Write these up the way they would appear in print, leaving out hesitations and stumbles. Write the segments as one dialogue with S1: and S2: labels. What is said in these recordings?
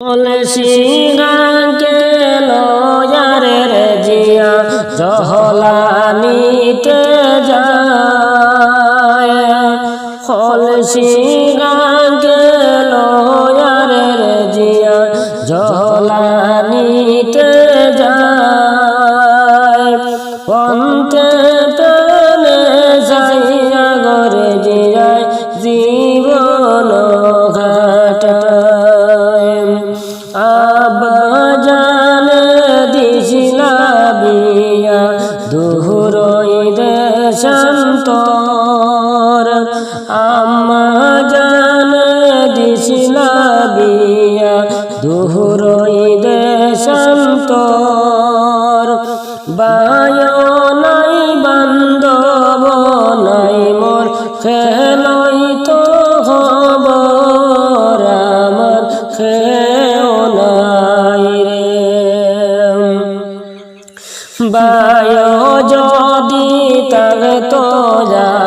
S1: কলসিগাকে লয়ারের জিয়া জহলানিতে যায়। কলসিগাকে লয়ারের জিয়া জহলানিতে যায়। পন্থে প্রাণে যাইয়া গরে জিয়ায় জীবন ঘাটায়। আব্বা জানে দিছিলা বিয়া দুহুরই দেশান্তর। আম্মা জানে দিছিলা বিয়া দুহুরই দেশান্তর। বায়ো নাই বান্ধব নাই মোর খেলই তো খবর আমার খেও নাই রে। বায়ো যদি থাকতো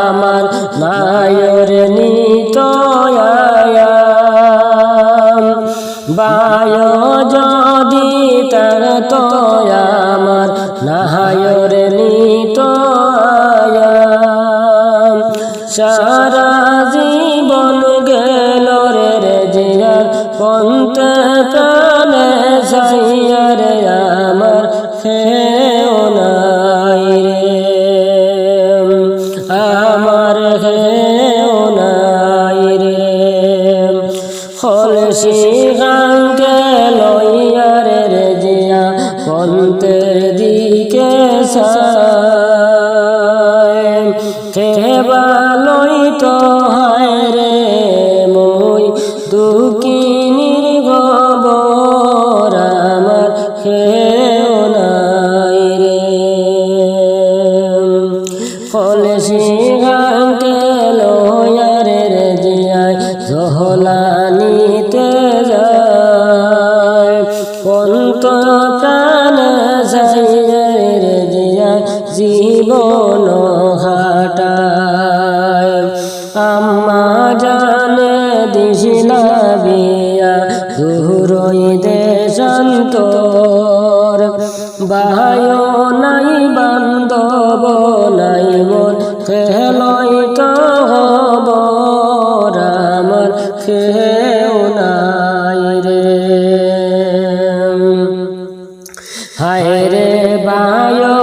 S1: আমার নায়র নিত আয়াম। বায়ো যদি থাকতো আমার নায়র নিত আয়াম। সারা জীবন গেল রে জিয়ার পন্থে প্রাণে যাইয়া রে আমার খেও নাই রে। আমার খেও নাই রে। কলসিগাকে লইয়া রে জিয়া পন্থের দিকে চায়। কেবা লইতো হায় রে মই দুঃখিনীর খবর আমার খেও নাই রে। কলসিগাকে লইয়া রে জিয়ায় জহলানিতে যায়। পন্ত প্রাণে যাইয়া রে জিয়ায় জীবন ঘাটায়। আম্মা জানে দিছিলা বিয়া দুহুরই দেশান্তর। বায়ো নাই বান্ধব নাই মোর খেলই তো খবর আমার খেও নাই রে। হায় রে বায়ো